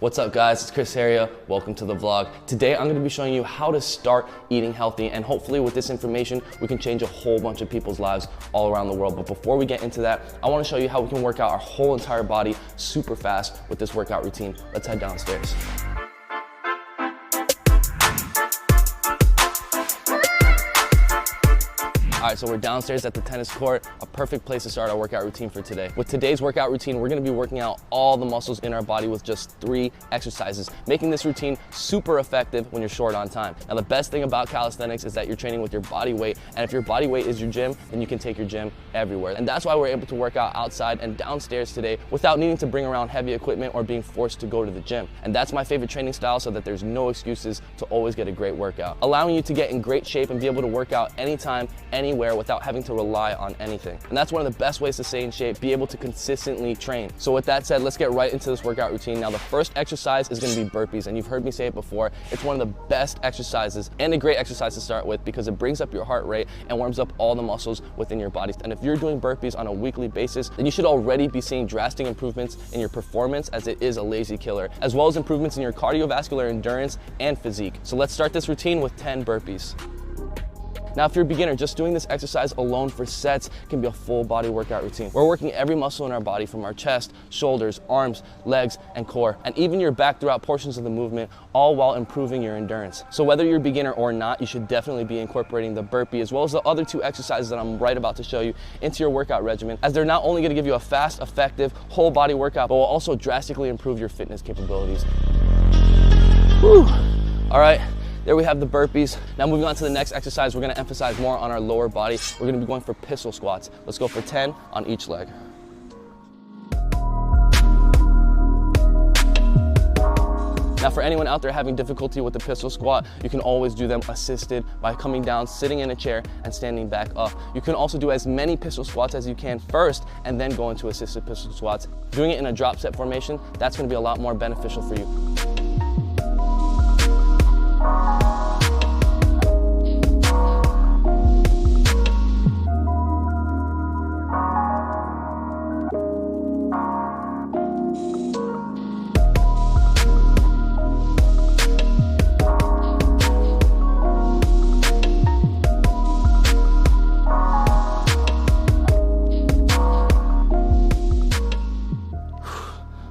What's up guys, it's Heria. Welcome to the vlog. Today I'm going to be showing you how to start eating healthy, and hopefully with this information we can change a whole bunch of people's lives all around the world. But before we get into that, I want to show you how we can work out our whole entire body super fast with this workout routine. Let's head downstairs. All right, so we're downstairs at the tennis court, a perfect place to start our workout routine for today. With today's workout routine, we're gonna be working out all the muscles in our body with just 3 exercises, making this routine super effective when you're short on time. Now, the best thing about calisthenics is that you're training with your body weight, and if your body weight is your gym, then you can take your gym everywhere. And that's why we're able to work out outside and downstairs today without needing to bring around heavy equipment or being forced to go to the gym. And that's my favorite training style, so that there's no excuses to always get a great workout, allowing you to get in great shape and be able to work out anytime, anywhere, without having to rely on anything. And that's one of the best ways to stay in shape, be able to consistently train. So with that said, let's get right into this workout routine. Now, the first exercise is gonna be burpees, and you've heard me say it before, it's one of the best exercises and a great exercise to start with because it brings up your heart rate and warms up all the muscles within your body. And if you're doing burpees on a weekly basis, then you should already be seeing drastic improvements in your performance, as it is a lazy killer, as well as improvements in your cardiovascular endurance and physique. So let's start this routine with 10 burpees. Now, if you're a beginner, just doing this exercise alone for sets can be a full body workout routine. We're working every muscle in our body, from our chest, shoulders, arms, legs, and core, and even your back throughout portions of the movement, all while improving your endurance. So whether you're a beginner or not, you should definitely be incorporating the burpee as well as the other 2 exercises that I'm right about to show you into your workout regimen, as they're not only gonna give you a fast, effective, whole body workout, but will also drastically improve your fitness capabilities. Whew. All right. There we have the burpees. Now, moving on to the next exercise, we're gonna emphasize more on our lower body. We're gonna be going for pistol squats. Let's go for 10 on each leg. Now, for anyone out there having difficulty with the pistol squat, you can always do them assisted by coming down, sitting in a chair, and standing back up. You can also do as many pistol squats as you can first, and then go into assisted pistol squats. Doing it in a drop set formation, that's gonna be a lot more beneficial for you.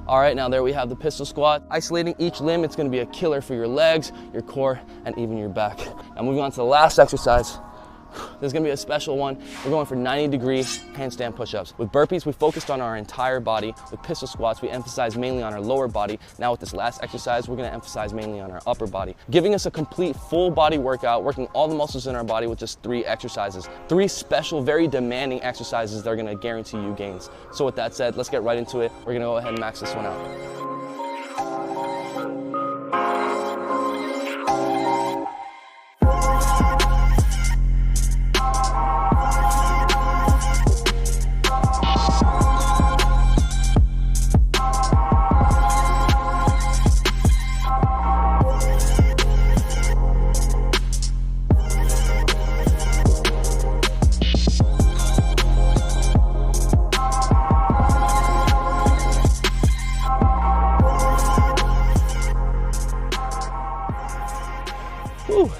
All right, now there we have the pistol squat. Isolating each limb, it's gonna be a killer for your legs, your core, and even your back. Now, moving on to the last exercise. This is gonna be a special one. We're going for 90-degree handstand push-ups. With burpees, we focused on our entire body. With pistol squats, we emphasize mainly on our lower body. Now with this last exercise, we're gonna emphasize mainly on our upper body, giving us a complete full body workout, working all the muscles in our body with just 3 exercises. 3 special, very demanding exercises that are gonna guarantee you gains. So with that said, let's get right into it. We're gonna go ahead and max this one out. Whew.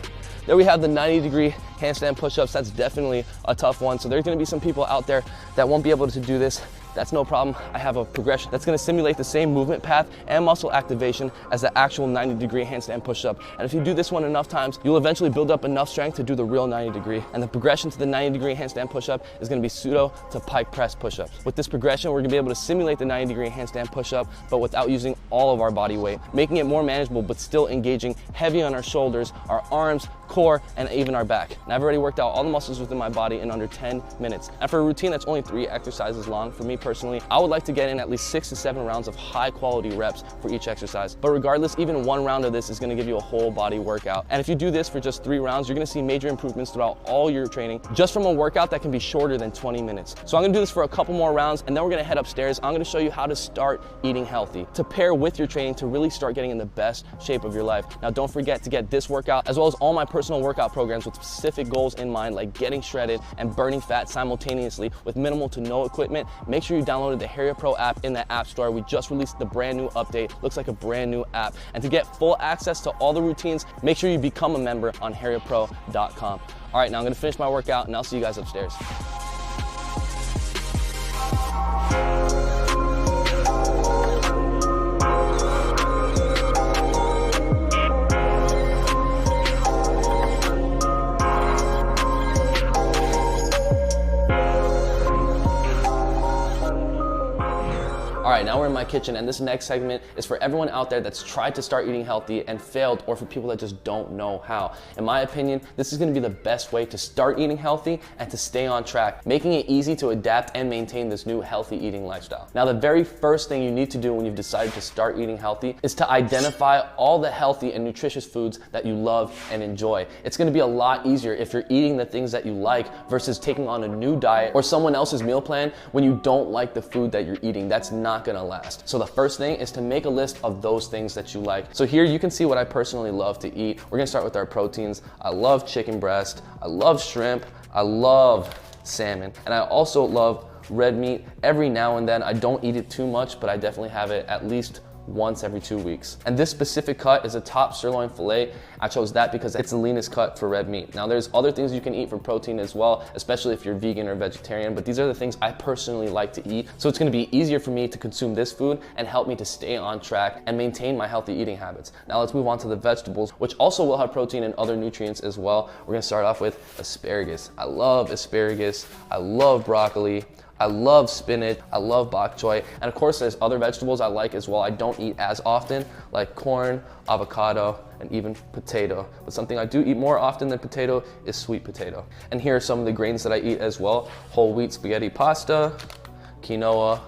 There we have the 90-degree handstand push-ups. That's definitely a tough one. So there's gonna be some people out there that won't be able to do this. That's no problem. I have a progression that's gonna simulate the same movement path and muscle activation as the actual 90-degree handstand push-up. And if you do this one enough times, you'll eventually build up enough strength to do the real 90-degree. And the progression to the 90-degree handstand push-up is gonna be pseudo to pike press push-ups. With this progression, we're gonna be able to simulate the 90-degree handstand push-up, but without using all of our body weight, making it more manageable, but still engaging heavy on our shoulders, our arms, core, and even our back. And I've already worked out all the muscles within my body in under 10 minutes. And for a routine that's only 3 exercises long, for me personally, I would like to get in at least 6 to 7 rounds of high quality reps for each exercise. But regardless, even 1 round of this is gonna give you a whole body workout. And if you do this for just 3 rounds, you're gonna see major improvements throughout all your training, just from a workout that can be shorter than 20 minutes. So I'm gonna do this for a couple more rounds, and then we're gonna head upstairs. I'm gonna show you how to start eating healthy, to pair with your training to really start getting in the best shape of your life. Now, don't forget to get this workout, as well as all my personal workout programs with specific goals in mind, like getting shredded and burning fat simultaneously with minimal to no equipment. Make sure sure you downloaded the Heria Pro app in the App Store. We just released the brand new update. Looks like a brand new app. And to get full access to all the routines, make sure you become a member on heriapro.com. All right, now I'm gonna finish my workout and I'll see you guys upstairs. All right, now we're in my kitchen, and this next segment is for everyone out there that's tried to start eating healthy and failed, or for people that just don't know how. In my opinion, this is gonna be the best way to start eating healthy and to stay on track, making it easy to adapt and maintain this new healthy eating lifestyle. Now, the very first thing you need to do when you've decided to start eating healthy is to identify all the healthy and nutritious foods that you love and enjoy. It's gonna be a lot easier if you're eating the things that you like versus taking on a new diet or someone else's meal plan when you don't like the food that you're eating. That's not gonna last. So the first thing is to make a list of those things that you like. So here you can see what I personally love to eat. We're gonna start with our proteins. I love chicken breast, I love shrimp, I love salmon, and I also love red meat. Every now and then, I don't eat it too much, but I definitely have it at least once every 2 weeks. And this specific cut is a top sirloin filet. I chose that because it's the leanest cut for red meat. Now there's other things you can eat for protein as well, especially if you're vegan or vegetarian, but these are the things I personally like to eat. So it's gonna be easier for me to consume this food and help me to stay on track and maintain my healthy eating habits. Now let's move on to the vegetables, which also will have protein and other nutrients as well. We're gonna start off with asparagus. I love asparagus, I love broccoli, I love spinach, I love bok choy, and of course there's other vegetables I like as well. I don't eat as often, like corn, avocado, and even potato. But something I do eat more often than potato is sweet potato. And here are some of the grains that I eat as well. Whole wheat spaghetti pasta, quinoa,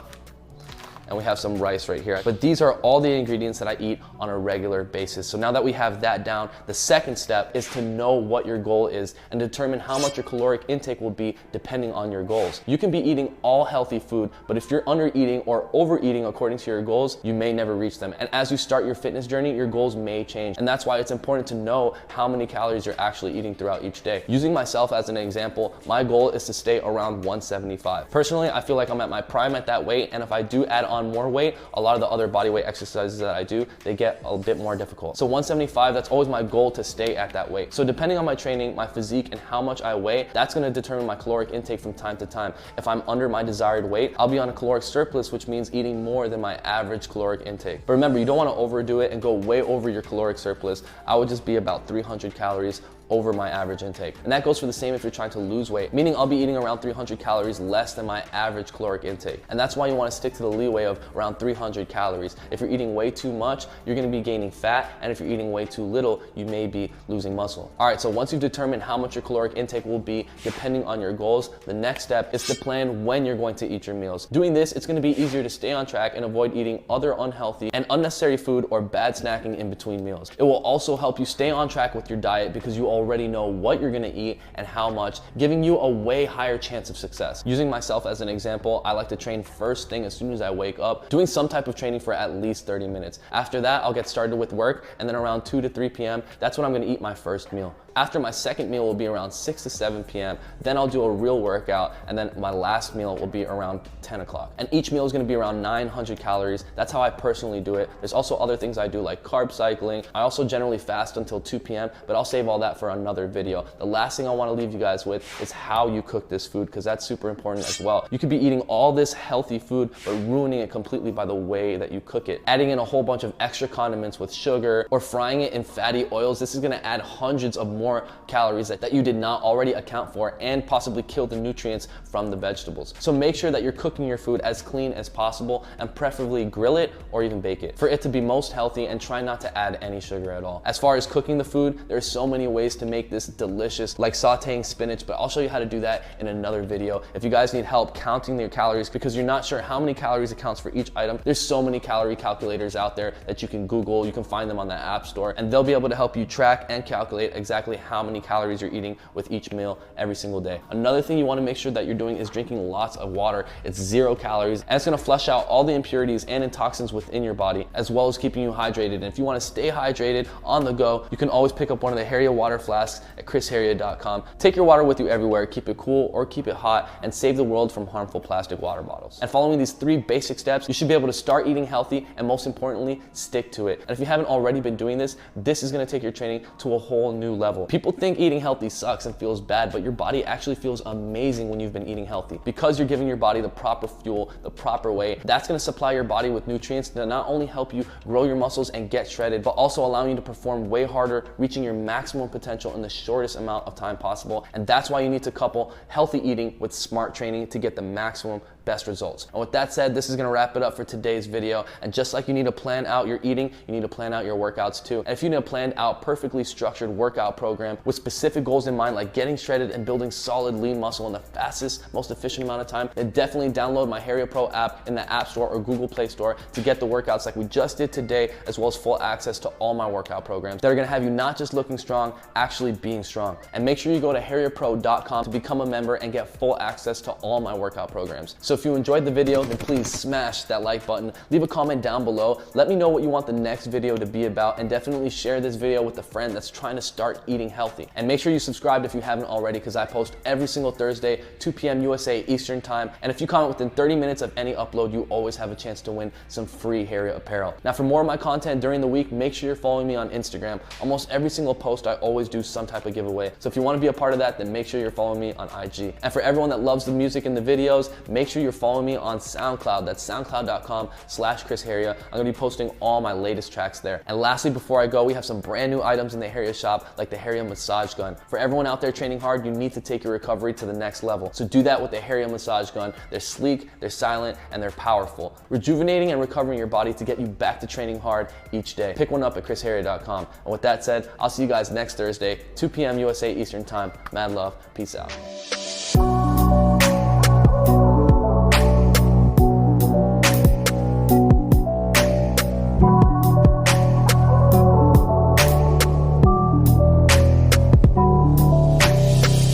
and we have some rice right here. But these are all the ingredients that I eat on a regular basis. So now that we have that down, the second step is to know what your goal is and determine how much your caloric intake will be depending on your goals. You can be eating all healthy food, but if you're under eating or overeating according to your goals, you may never reach them. And as you start your fitness journey, your goals may change. And that's why it's important to know how many calories you're actually eating throughout each day. Using myself as an example, my goal is to stay around 175. Personally, I feel like I'm at my prime at that weight, and if I do add on more weight, a lot of the other body weight exercises that I do, they get a bit more difficult. So 175, that's always my goal, to stay at that weight. So depending on my training, my physique, and how much I weigh, that's gonna determine my caloric intake from time to time. If I'm under my desired weight, I'll be on a caloric surplus, which means eating more than my average caloric intake. But remember, you don't wanna overdo it and go way over your caloric surplus. I would just be about 300 calories over my average intake. And that goes for the same if you're trying to lose weight, meaning I'll be eating around 300 calories less than my average caloric intake. And that's why you wanna stick to the leeway of around 300 calories. If you're eating way too much, you're gonna be gaining fat, and if you're eating way too little, you may be losing muscle. All right, so once you've determined how much your caloric intake will be depending on your goals, the next step is to plan when you're going to eat your meals. Doing this, it's gonna be easier to stay on track and avoid eating other unhealthy and unnecessary food or bad snacking in between meals. It will also help you stay on track with your diet because you already know what you're gonna eat and how much, giving you a way higher chance of success. Using myself as an example, I like to train first thing as soon as I wake up, doing some type of training for at least 30 minutes. After that, I'll get started with work, and then around 2 to 3 p.m., that's when I'm gonna eat my first meal. After my second meal will be around 6 to 7 p.m. Then I'll do a real workout, and then my last meal will be around 10 o'clock. And each meal is gonna be around 900 calories. That's how I personally do it. There's also other things I do, like carb cycling. I also generally fast until 2 p.m., but I'll save all that for another video. The last thing I wanna leave you guys with is how you cook this food, because that's super important as well. You could be eating all this healthy food, but ruining it completely by the way that you cook it. Adding in a whole bunch of extra condiments with sugar, or frying it in fatty oils, this is gonna add hundreds of more calories that you did not already account for, and possibly kill the nutrients from the vegetables. So make sure that you're cooking your food as clean as possible, and preferably grill it or even bake it for it to be most healthy, and try not to add any sugar at all. As far as cooking the food, there's so many ways to make this delicious, like sauteing spinach, but I'll show you how to do that in another video. If you guys need help counting your calories because you're not sure how many calories accounts for each item, there's so many calorie calculators out there that you can Google. You can find them on the App Store, and they'll be able to help you track and calculate exactly exactly how many calories you're eating with each meal every single day. Another thing you want to make sure that you're doing is drinking lots of water. It's 0 calories, and it's going to flush out all the impurities and toxins within your body, as well as keeping you hydrated. And if you want to stay hydrated on the go, you can always pick up one of the Heria water flasks at chrisheria.com. Take your water with you everywhere, keep it cool or keep it hot, and save the world from harmful plastic water bottles. And following these 3 basic steps, you should be able to start eating healthy and, most importantly, stick to it. And if you haven't already been doing this, this is going to take your training to a whole new level. People think eating healthy sucks and feels bad, but your body actually feels amazing when you've been eating healthy, because you're giving your body the proper fuel the proper way. That's going to supply your body with nutrients that not only help you grow your muscles and get shredded, but also allowing you to perform way harder, reaching your maximum potential in the shortest amount of time possible. And that's why you need to couple healthy eating with smart training to get the maximum best results. And with that said, this is going to wrap it up for today's video. And just like you need to plan out your eating, you need to plan out your workouts too. And if you need a planned out, perfectly structured workout program with specific goals in mind, like getting shredded and building solid lean muscle in the fastest, most efficient amount of time, then definitely download my Heria Pro app in the App Store or Google Play Store to get the workouts like we just did today, as well as full access to all my workout programs that are going to have you not just looking strong, actually being strong. And make sure you go to heriapro.com to become a member and get full access to all my workout programs. So if you enjoyed the video, then please smash that like button, leave a comment down below, let me know what you want the next video to be about, and definitely share this video with a friend that's trying to start eating healthy. And make sure you subscribe if you haven't already, because I post every single Thursday, 2 p.m. USA Eastern time. And if you comment within 30 minutes of any upload, you always have a chance to win some free Heria apparel. Now, for more of my content during the week, make sure you're following me on Instagram. Almost every single post, I always do some type of giveaway. So if you want to be a part of that, then make sure you're following me on IG. And for everyone that loves the music and the videos, make sure you're following me on SoundCloud. That's soundcloud.com/Chris Heria. I'm going to be posting all my latest tracks there. And lastly, before I go, we have some brand new items in the Heria shop, like the Heria massage gun. For everyone out there training hard, you need to take your recovery to the next level. So do that with the Heria massage gun. They're sleek, they're silent, and they're powerful, rejuvenating and recovering your body to get you back to training hard each day. Pick one up at chrisheria.com. And with that said, I'll see you guys next Thursday, 2 p.m. USA Eastern time. Mad love. Peace out.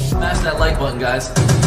Smash that like button, guys.